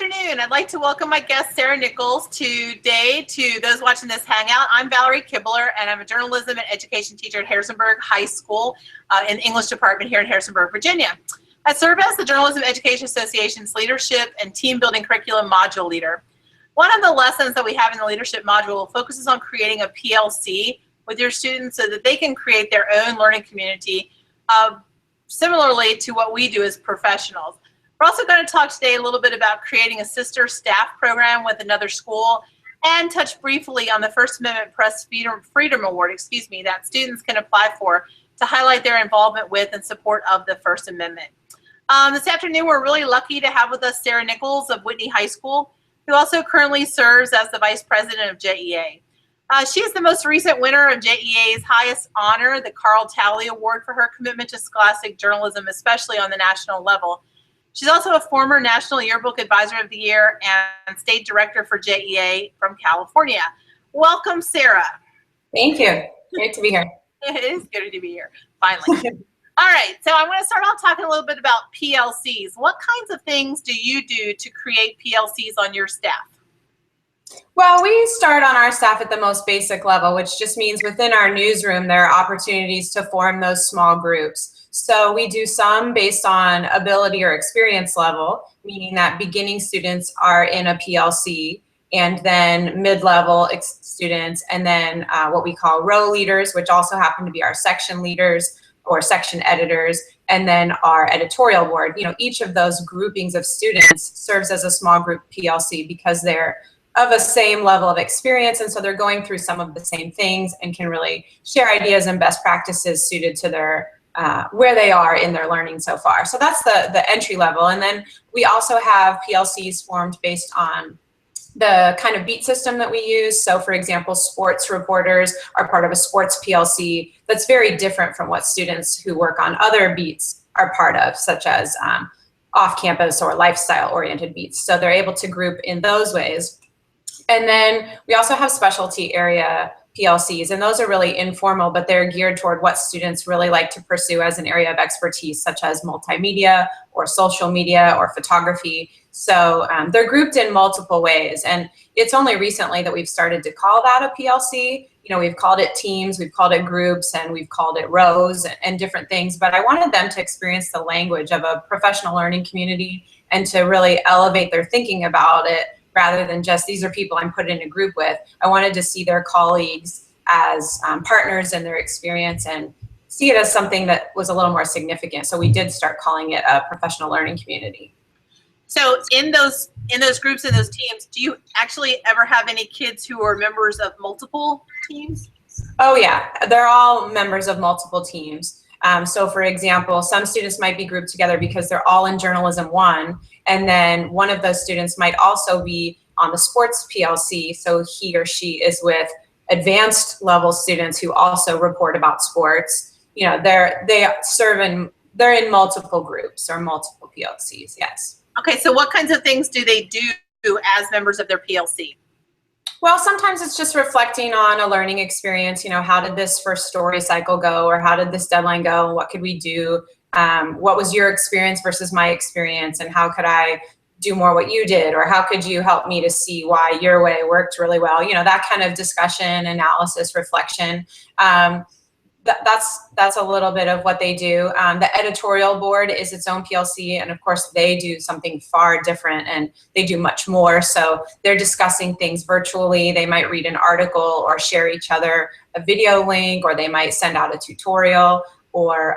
afternoon. I'd like to welcome my guest, Sarah Nichols, today to those watching this Hangout. I'm Valerie Kibler, and I'm a journalism and education teacher at Harrisonburg High School in the English department here in Harrisonburg, Virginia. I serve as the Journalism Education Association's leadership and team building curriculum module leader. One of the lessons that we have in the leadership module focuses on creating a PLC with your students so that they can create their own learning community, similarly to what we do as professionals. We're also going to talk today a little bit about creating a sister staff program with another school and touch briefly on the First Amendment Press Freedom Award, that students can apply for to highlight their involvement with and support of the First Amendment. This afternoon, we're really lucky to have with us Sarah Nichols of Whitney High School, who also currently serves as the Vice President of JEA. She is the most recent winner of JEA's highest honor, the Carl Talley Award, for her commitment to scholastic journalism, especially on the national level. She's also a former National Yearbook Advisor of the Year and State Director for JEA from California. Welcome, Sarah. Thank you. Great to be here. It is good to be here, finally. All right, so I'm going to start off talking a little bit about PLCs. What kinds of things do you do to create PLCs on your staff? Well, we start on our staff at the most basic level, which just means within our newsroom, there are opportunities to form those small groups. So we do some based on ability or experience level, meaning that beginning students are in a PLC, and then mid-level students, and then what we call row leaders, which also happen to be our section leaders or section editors, and then our editorial board. You know, each of those groupings of students serves as a small group PLC because they're of a same level of experience, and so they're going through some of the same things and can really share ideas and best practices suited to their where they are in their learning so far. So that's the entry level. And then we also have PLCs formed based on the kind of beat system that we use. So for example, sports reporters are part of a sports PLC that's very different from what students who work on other beats are part of, such as off-campus or lifestyle-oriented beats. So they're able to group in those ways. And then we also have specialty area PLCs, and those are really informal, but they're geared toward what students really like to pursue as an area of expertise, such as multimedia or social media or photography. So they're grouped in multiple ways, and it's only recently that we've started to call that a PLC. You know, we've called it teams, we've called it groups, and we've called it rows and different things, but I wanted them to experience the language of a professional learning community and to really elevate their thinking about it, rather than just, these are people I'm put in a group with. I wanted to see their colleagues as partners in their experience and see it as something that was a little more significant. So we did start calling it a professional learning community. So in those groups and those teams, do you actually ever have any kids who are members of multiple teams? Oh yeah, they're all members of multiple teams. So for example, some students might be grouped together because they're all in Journalism 1, and then one of those students might also be on the sports PLC, so he or she is with advanced level students who also report about sports. You know, they're in multiple groups or multiple PLCs, yes. Okay, so what kinds of things do they do as members of their PLC? Well, sometimes it's just reflecting on a learning experience. You know, how did this first story cycle go, or how did this deadline go? What could we do? What was your experience versus my experience, and how could I do more what you did, or how could you help me to see why your way worked really well? You know, that kind of discussion, analysis, reflection. That's a little bit of what they do. The editorial board is its own PLC, and of course they do something far different, and they do much more. So they're discussing things virtually. They might read an article or share each other a video link, or they might send out a tutorial, or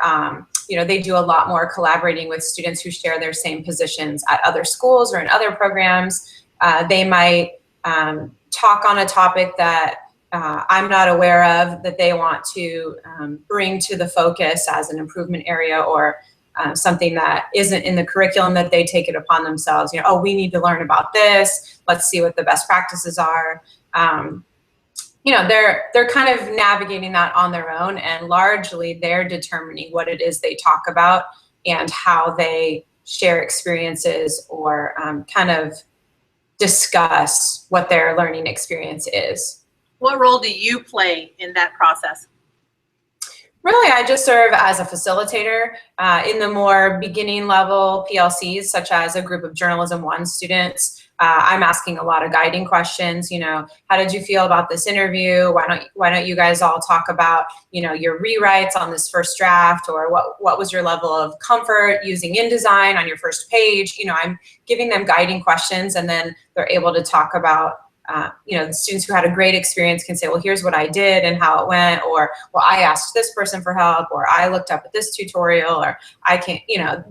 you know, they do a lot more collaborating with students who share their same positions at other schools or in other programs. They might talk on a topic that I'm not aware of, that they want to bring to the focus as an improvement area, or something that isn't in the curriculum, that they take it upon themselves. You know, oh, we need to learn about this. Let's see what the best practices are. You know, they're kind of navigating that on their own, and largely they're determining what it is they talk about and how they share experiences, or kind of discuss what their learning experience is. What role do you play in that process? Really, I just serve as a facilitator in the more beginning level PLCs, such as a group of Journalism 1 students. I'm asking a lot of guiding questions. You know, how did you feel about this interview? Why don't you guys all talk about, you know, your rewrites on this first draft, or what was your level of comfort using InDesign on your first page? You know, I'm giving them guiding questions, and then they're able to talk about you know, the students who had a great experience can say, well, here's what I did and how it went, or, well, I asked this person for help, or I looked up at this tutorial, or I can't, you know,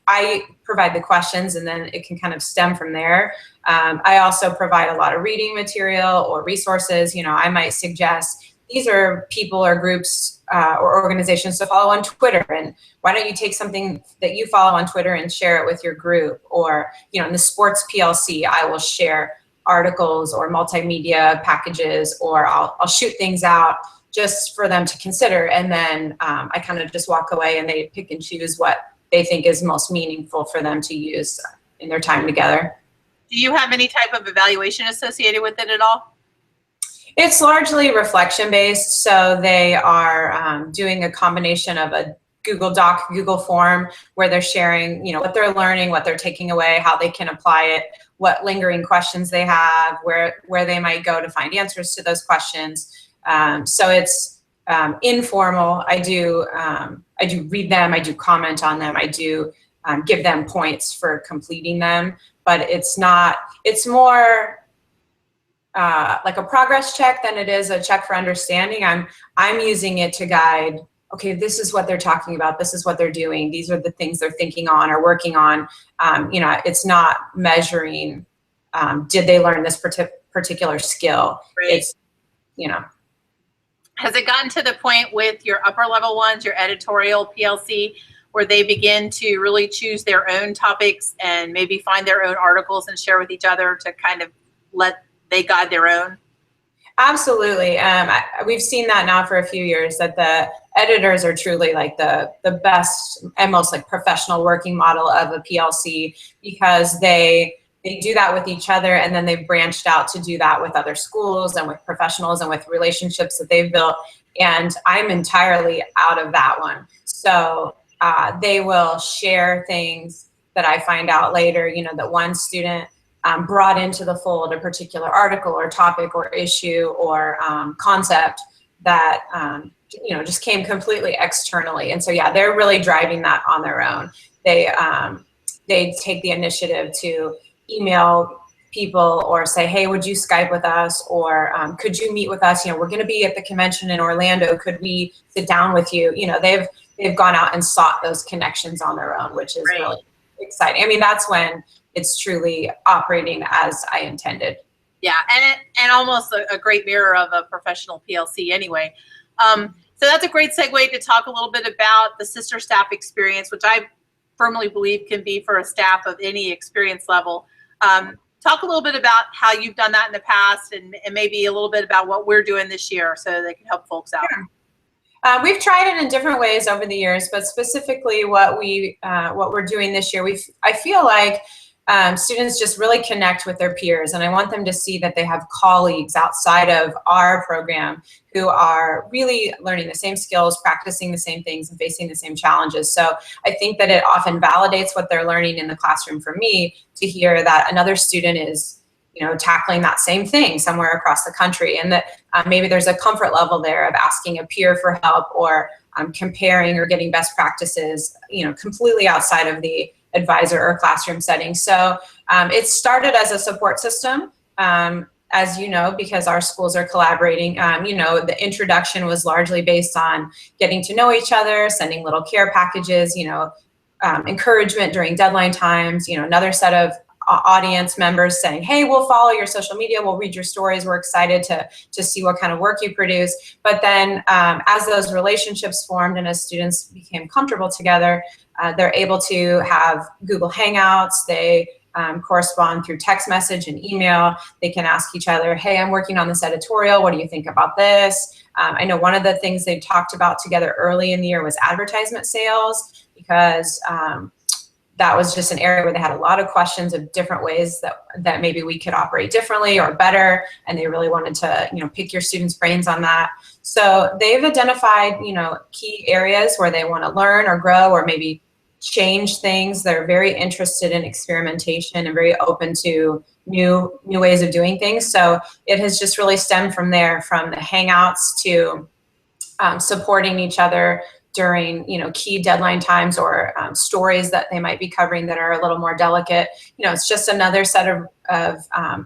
I provide the questions, and then it can kind of stem from there. I also provide a lot of reading material or resources. You know, I might suggest these are people or groups or organizations to follow on Twitter, and why don't you take something that you follow on Twitter and share it with your group? Or, you know, in the sports PLC, I will share articles or multimedia packages, or I'll shoot things out just for them to consider, and then I kind of just walk away and they pick and choose what they think is most meaningful for them to use in their time together. Do you have any type of evaluation associated with it at all? It's largely reflection based, so they are doing a combination of a Google Doc, Google form, where they're sharing, you know, what they're learning, what they're taking away, how they can apply it, what lingering questions they have, where they might go to find answers to those questions. So it's informal. I do read them, I do comment on them, I do give them points for completing them, but it's more like a progress check than it is a check for understanding. I'm using it to guide, okay, this is what they're talking about, this is what they're doing, these are the things they're thinking on or working on. You know, it's not measuring, did they learn this particular skill? Right. It's, you know. Has it gotten to the point with your upper level ones, your editorial PLC, where they begin to really choose their own topics and maybe find their own articles and share with each other to kind of they guide their own? Absolutely. We've seen that now for a few years, that the editors are truly like the best and most like professional working model of a PLC, because they do that with each other, and then they've branched out to do that with other schools and with professionals and with relationships that they've built. And I'm entirely out of that one. So they will share things that I find out later, you know, that one student brought into the fold a particular article or topic or issue or concept that you know, just came completely externally. And so, yeah, they're really driving that on their own. They take the initiative to email people or say, hey, would you Skype with us, or could you meet with us? You know, we're going to be at the convention in Orlando. Could we sit down with you? You know, they've gone out and sought those connections on their own, which is Right. really exciting. I mean, that's when it's truly operating as I intended. Yeah, and almost a great mirror of a professional PLC anyway. So that's a great segue to talk a little bit about the sister staff experience, which I firmly believe can be for a staff of any experience level. Talk a little bit about how you've done that in the past, and maybe a little bit about what we're doing this year so they can help folks out. Sure. We've tried it in different ways over the years, but specifically what we're doing this year, I feel like students just really connect with their peers, and I want them to see that they have colleagues outside of our program who are really learning the same skills, practicing the same things, and facing the same challenges. So I think that it often validates what they're learning in the classroom for me to hear that another student is, you know, tackling that same thing somewhere across the country, and that maybe there's a comfort level there of asking a peer for help, or comparing or getting best practices, you know, completely outside of the advisor or classroom setting. So it started as a support system, as you know, because our schools are collaborating. You know, the introduction was largely based on getting to know each other, sending little care packages, you know, encouragement during deadline times, you know, another set of audience members saying, hey, we'll follow your social media, we'll read your stories, we're excited to see what kind of work you produce. But then as those relationships formed and as students became comfortable together, they're able to have Google Hangouts. They correspond through text message and email. They can ask each other, hey, I'm working on this editorial, what do you think about this? I know one of the things they talked about together early in the year was advertisement sales, because that was just an area where they had a lot of questions of different ways that maybe we could operate differently or better, and they really wanted to, you know, pick your students' brains on that. So they've identified, you know, key areas where they want to learn or grow or maybe change things. They're very interested in experimentation and very open to new ways of doing things. So it has just really stemmed from there, from the hangouts to supporting each other during, you know, key deadline times or stories that they might be covering that are a little more delicate. You know, it's just another set of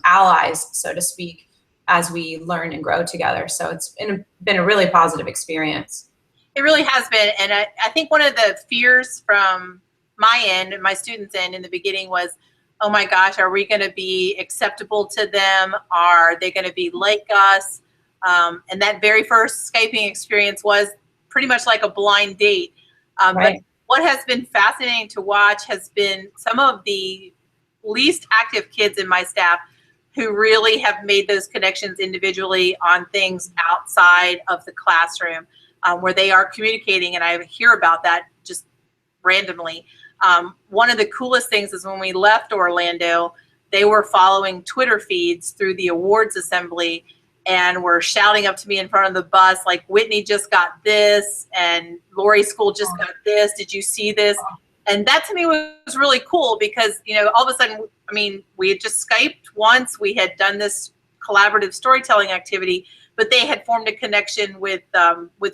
allies, so to speak, as we learn and grow together. So it's been a really positive experience. It really has been. And I think one of the fears from my end and my students' end in the beginning was, oh my gosh, are we going to be acceptable to them? Are they going to be like us? And that very first Skyping experience was pretty much like a blind date. Right. But what has been fascinating to watch has been some of the least active kids in my staff who really have made those connections individually on things outside of the classroom, where they are communicating, and I hear about that just randomly. One of the coolest things is when we left Orlando, they were following Twitter feeds through the awards assembly and were shouting up to me in front of the bus, like, Whitney just got this, and Lori's school just got this. Did you see this? And that to me was really cool because, you know, all of a sudden, I mean, we had just Skyped once, we had done this collaborative storytelling activity, but they had formed a connection with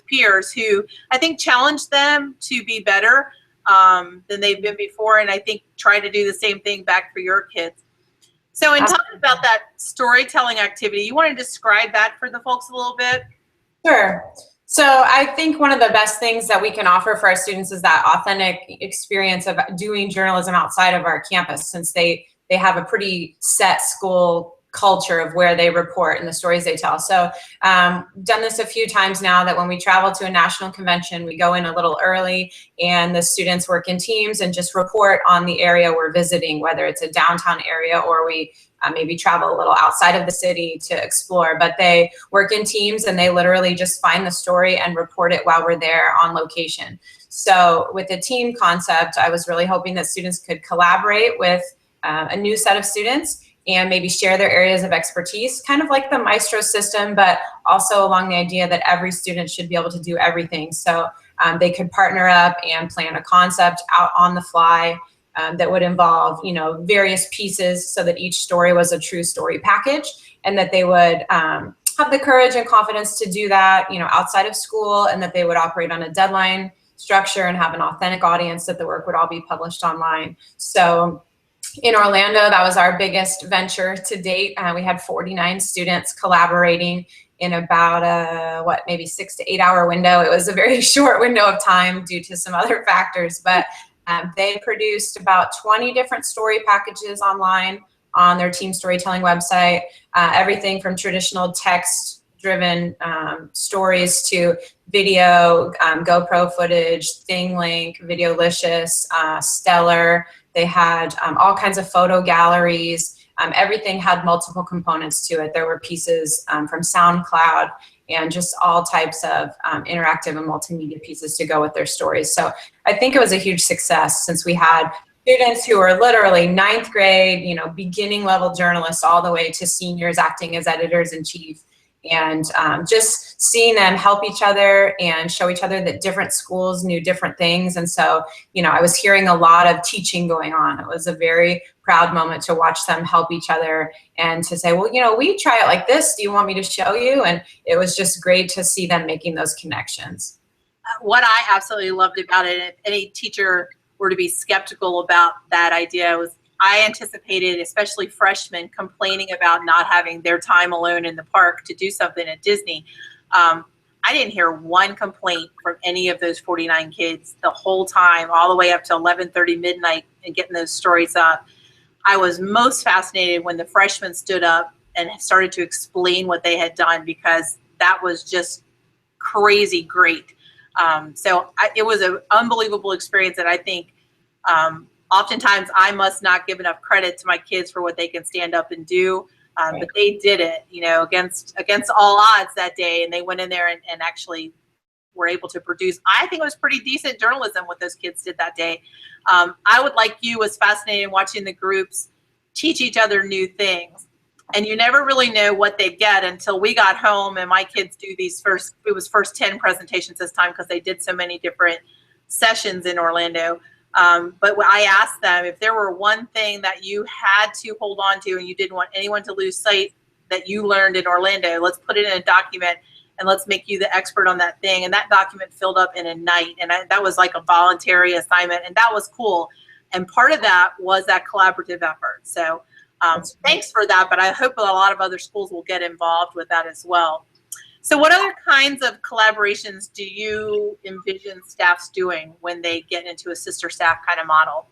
peers who I think challenged them to be better than they've been before, and I think try to do the same thing back for your kids. So in talking about that storytelling activity, you want to describe that for the folks a little bit? Sure. So I think one of the best things that we can offer for our students is that authentic experience of doing journalism outside of our campus, since they have a pretty set school culture of where they report and the stories they tell. So done this a few times now, that when we travel to a national convention, we go in a little early and the students work in teams and just report on the area we're visiting, whether it's a downtown area or we maybe travel a little outside of the city to explore. But they work in teams and they literally just find the story and report it while we're there on location. So with the team concept, I was really hoping that students could collaborate with a new set of students and maybe share their areas of expertise, kind of like the Maestro system, but also along the idea that every student should be able to do everything. So they could partner up and plan a concept out on the fly that would involve, you know, various pieces so that each story was a true story package, and that they would have the courage and confidence to do that, you know, outside of school, and that they would operate on a deadline structure and have an authentic audience, that the work would all be published online. So in Orlando, that was our biggest venture to date. We had 49 students collaborating in about a, maybe 6 to 8 hour window. It was a very short window of time due to some other factors, but they produced about 20 different story packages online on their team storytelling website. Everything from traditional text-driven stories to video, GoPro footage, ThingLink, Videolicious, Stellar. They had all kinds of photo galleries. Everything had multiple components to it. There were pieces from SoundCloud and just all types of interactive and multimedia pieces to go with their stories. So I think it was a huge success, since we had students who were literally 9th grade, you know, beginning level journalists, all the way to seniors acting as editors-in-chief. And just seeing them help each other and show each other that different schools knew different things. And so, you know, I was hearing a lot of teaching going on. It was a very proud moment to watch them help each other and to say, well, you know, we try it like this. Do you want me to show you? And it was just great to see them making those connections. What I absolutely loved about it, if any teacher were to be skeptical about that idea, was I anticipated, especially freshmen, complaining about not having their time alone in the park to do something at Disney. I didn't hear one complaint from any of those 49 kids the whole time, all the way up to 11:30 midnight and getting those stories up. I was most fascinated when the freshmen stood up and started to explain what they had done, because that was just crazy great. It was an unbelievable experience that I think oftentimes I must not give enough credit to my kids for what they can stand up and do. But they did it, you know, against all odds that day, and they went in there and actually were able to produce. I think it was pretty decent journalism what those kids did that day. I would, like you, was fascinated watching the groups teach each other new things. And you never really know what they get until we got home and my kids do these it was first 10 presentations this time because they did so many different sessions in Orlando. But I asked them if there were one thing that you had to hold on to and you didn't want anyone to lose sight that you learned in Orlando, let's put it in a document and let's make you the expert on that thing. And that document filled up in a night. And that was like a voluntary assignment. And that was cool. And part of that was that collaborative effort. So thanks for that, but I hope a lot of other schools will get involved with that as well. So what other kinds of collaborations do you envision staffs doing when they get into a sister staff kind of model?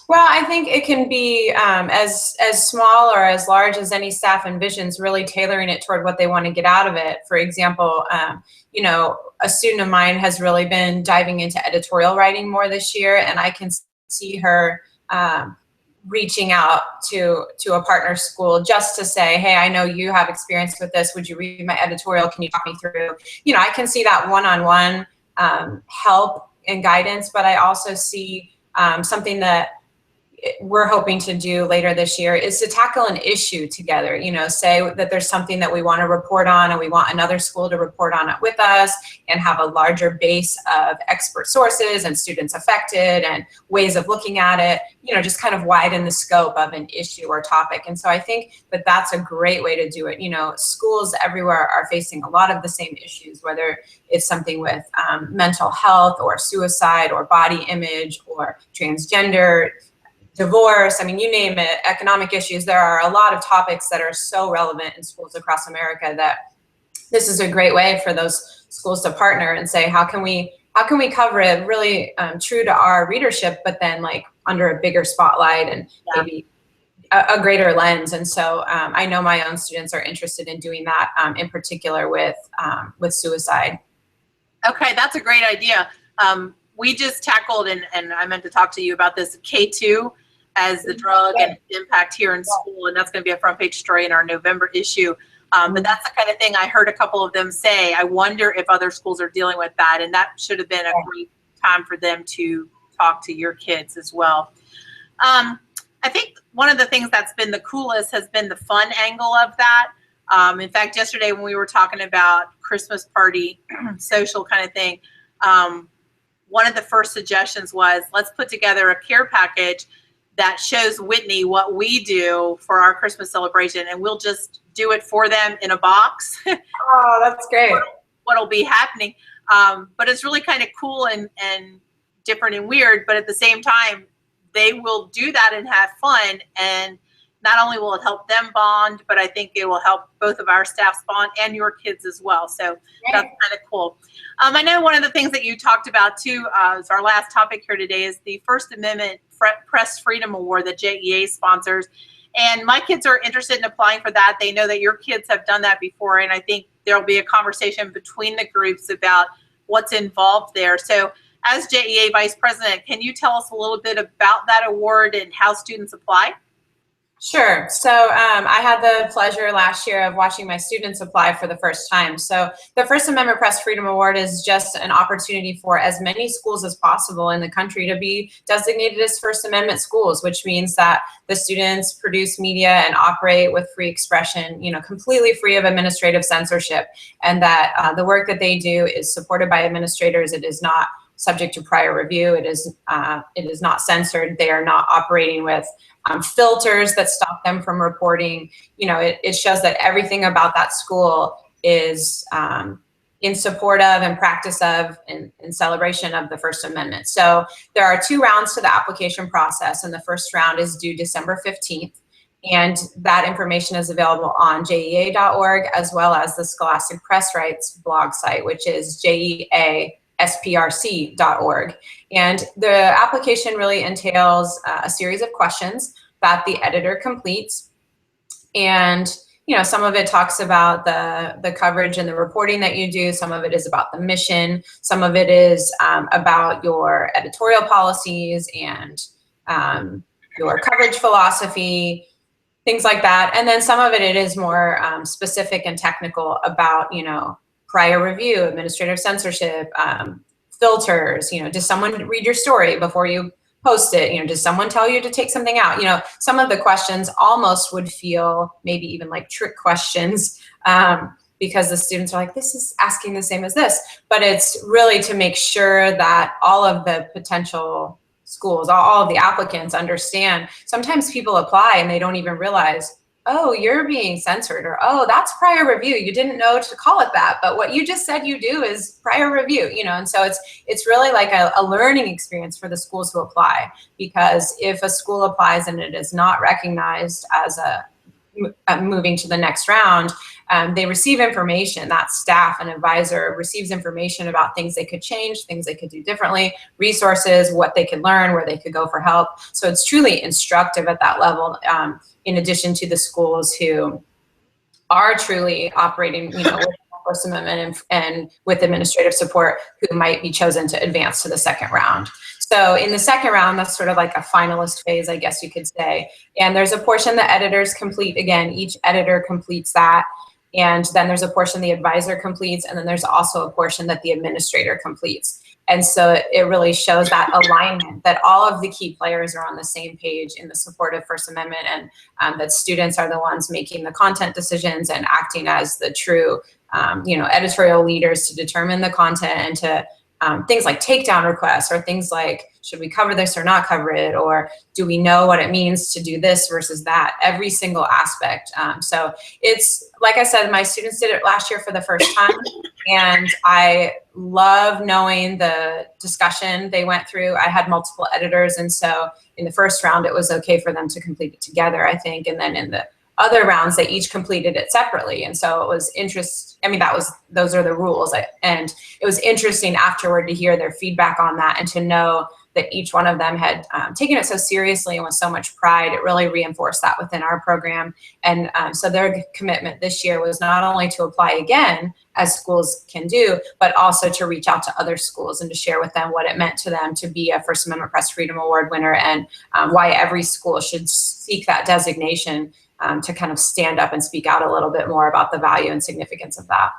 Well, I think it can be as small or as large as any staff envisions, really tailoring it toward what they want to get out of it. For example, you know, a student of mine has really been diving into editorial writing more this year, and I can see her reaching out to a partner school just to say, hey, I know you have experience with this. Would you read my editorial? Can you talk me through? You know, I can see that one-on-one help and guidance, but I also see something that we're hoping to do later this year is to tackle an issue together. You know, say that there's something that we want to report on and we want another school to report on it with us and have a larger base of expert sources and students affected and ways of looking at it, you know, just kind of widen the scope of an issue or topic. And so I think that that's a great way to do it. You know, schools everywhere are facing a lot of the same issues, whether it's something with mental health or suicide or body image or transgender, divorce, I mean, you name it, economic issues. There are a lot of topics that are so relevant in schools across America that this is a great way for those schools to partner and say, how can we cover it really true to our readership, but then like under a bigger spotlight and maybe a greater lens. And so I know my own students are interested in doing that in particular with suicide. Okay, that's a great idea. We just tackled, and I meant to talk to you about this, K2 as the drug and impact here in school, and that's going to be a front page story in our November issue. But that's the kind of thing I heard a couple of them say. I wonder if other schools are dealing with that, and that should have been a great time for them to talk to your kids as well. I think one of the things that's been the coolest has been the fun angle of that. In fact, yesterday when we were talking about Christmas party, social kind of thing, one of the first suggestions was, let's put together a care package that shows Whitney what we do for our Christmas celebration, and we'll just do it for them in a box. Oh, that's great. What'll be happening. But it's really kind of cool and different and weird, but at the same time, they will do that and have fun. And not only will it help them bond, but I think it will help both of our staffs bond and your kids as well. So that's kind of cool. I know one of the things that you talked about too, is our last topic here today, is the First Amendment Press Freedom Award that JEA sponsors. And my kids are interested in applying for that. They know that your kids have done that before, and I think there'll be a conversation between the groups about what's involved there. So as JEA Vice President, can you tell us a little bit about that award and how students apply? Sure. So I had the pleasure last year of watching my students apply for the first time. So the First Amendment Press Freedom Award is just an opportunity for as many schools as possible in the country to be designated as First Amendment schools, which means that the students produce media and operate with free expression, you know, completely free of administrative censorship, and that the work that they do is supported by administrators. It is not subject to prior review. It is not censored. They are not operating with filters that stop them from reporting. You know, it shows that everything about that school is in support of and practice of and in celebration of the First Amendment. So there are 2 rounds to the application process, and the first round is due December 15th. And that information is available on JEA.org as well as the Scholastic Press Rights blog site, which is JEASPRC.org. And the application really entails a series of questions that the editor completes. And, you know, some of it talks about the coverage and the reporting that you do. Some of it is about the mission. Some of it is about your editorial policies and your coverage philosophy, things like that. And then some of it is more specific and technical about, you know, prior review, administrative censorship, filters, does someone read your story before you post it? Does someone tell you to take something out? Some of the questions almost would feel maybe even like trick questions, because the students are like, this is asking the same as this. But it's really to make sure that all of the potential schools, all of the applicants understand. Sometimes people apply and they don't even realize, oh, you're being censored, or, oh, that's prior review. You didn't know to call it that, but what you just said you do is prior review, and so it's really like a learning experience for the schools who apply, because if a school applies and it is not recognized as moving to the next round, they receive information. That staff and advisor receives information about things they could change, things they could do differently, resources, what they could learn, where they could go for help. So it's truly instructive at that level, in addition to the schools who are truly operating, with the First Amendment and with administrative support, who might be chosen to advance to the second round. So in the second round, that's sort of like a finalist phase, I guess you could say. And there's a portion that editors complete. Again, each editor completes that. And then there's a portion the advisor completes, and then there's also a portion that the administrator completes. And so it really shows that alignment, that all of the key players are on the same page in the support of First Amendment, and that students are the ones making the content decisions and acting as the true, editorial leaders to determine the content, and to things like takedown requests, or things like, should we cover this or not cover it? Or do we know what it means to do this versus that? Every single aspect. So it's, like I said, my students did it last year for the first time. And I love knowing the discussion they went through. I had multiple editors. And so in the first round, it was okay for them to complete it together, I think. And then in the other rounds, they each completed it separately. And so it was those are the rules. And it was interesting afterward to hear their feedback on that, and to know that each one of them had taken it so seriously and with so much pride. It really reinforced that within our program. And so their commitment this year was not only to apply again, as schools can do, but also to reach out to other schools and to share with them what it meant to them to be a First Amendment Press Freedom Award winner, and why every school should seek that designation, to kind of stand up and speak out a little bit more about the value and significance of that.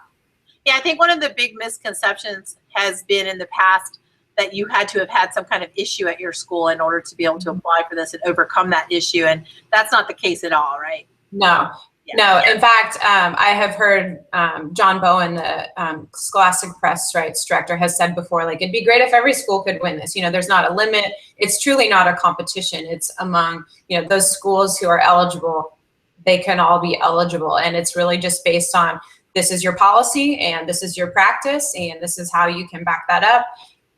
Yeah, I think one of the big misconceptions has been in the past that you had to have had some kind of issue at your school in order to be able to apply for this and overcome that issue. And that's not the case at all, right? No. Yeah. No, in fact, I have heard John Bowen, the Scholastic Press Rights Director, has said before, like, it'd be great if every school could win this. There's not a limit. It's truly not a competition. It's among, those schools who are eligible. They can all be eligible. And it's really just based on, this is your policy, and this is your practice, and this is how you can back that up.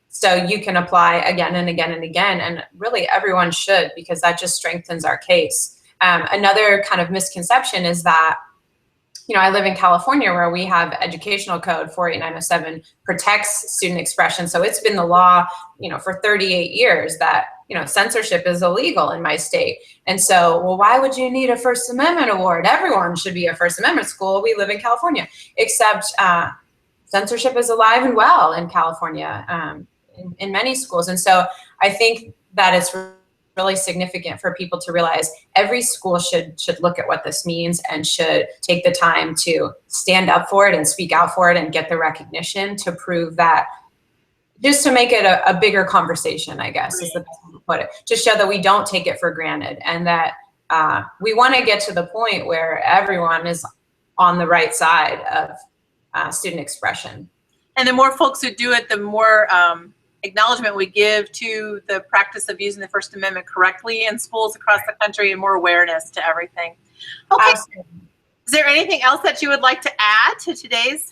So you can apply again and again and again. And really everyone should, because that just strengthens our case. Another kind of misconception is that, I live in California, where we have Educational Code 48907 protects student expression. So it's been the law, for 38 years that, censorship is illegal in my state. And so, well, why would you need a First Amendment award? Everyone should be a First Amendment school. We live in California, except censorship is alive and well in California, in many schools. And so I think that it's really significant for people to realize every school should look at what this means, and should take the time to stand up for it and speak out for it and get the recognition to prove that, just to make it a bigger conversation, I guess, is the best way to put it, to show that we don't take it for granted, and that we want to get to the point where everyone is on the right side of student expression. And the more folks who do it, the more acknowledgement we give to the practice of using the First Amendment correctly in schools across the country, and more awareness to everything. Okay. Absolutely. Is there anything else that you would like to add to today's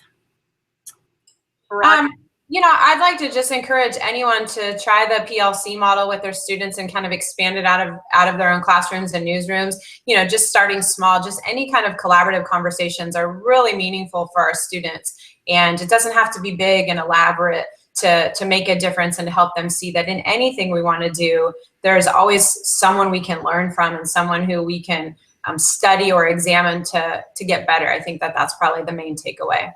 I'd like to just encourage anyone to try the PLC model with their students and kind of expand it out of their own classrooms and newsrooms. Just starting small, just any kind of collaborative conversations are really meaningful for our students. And it doesn't have to be big and elaborate to make a difference, and to help them see that in anything we want to do, there's always someone we can learn from, and someone who we can study or examine to get better. I think that's probably the main takeaway.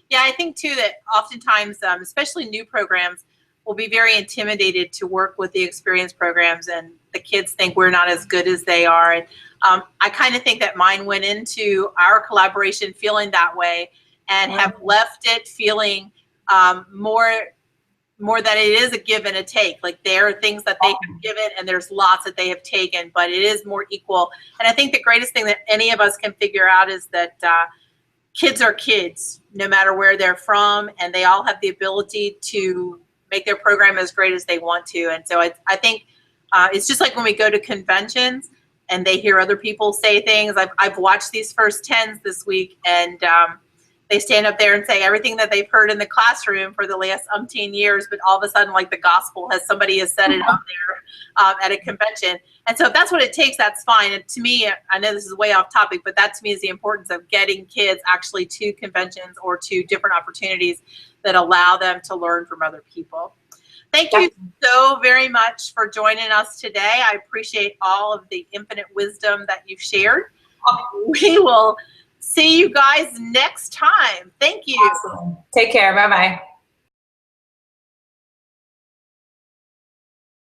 Yeah, I think too that oftentimes, especially new programs, will be very intimidated to work with the experienced programs, and the kids think we're not as good as they are. And I kind of think that mine went into our collaboration feeling that way. and have left it feeling more that it is a give and a take. Like there are things that they have given and there's lots that they have taken, but it is more equal. And I think the greatest thing that any of us can figure out is that kids are kids, no matter where they're from, and they all have the ability to make their program as great as they want to. And so I think it's just like when we go to conventions and they hear other people say things. I've watched these first 10s this week, and they stand up there and say everything that they've heard in the classroom for the last umpteen years, but all of a sudden, like the gospel somebody has said it up there at a convention. And so if that's what it takes, that's fine. And to me, I know this is way off topic, but that to me is the importance of getting kids actually to conventions or to different opportunities that allow them to learn from other people. Thank you so very much for joining us today. I appreciate all of the infinite wisdom that you've shared. We will see you guys next time. Thank you. Awesome. Take care. Bye-bye.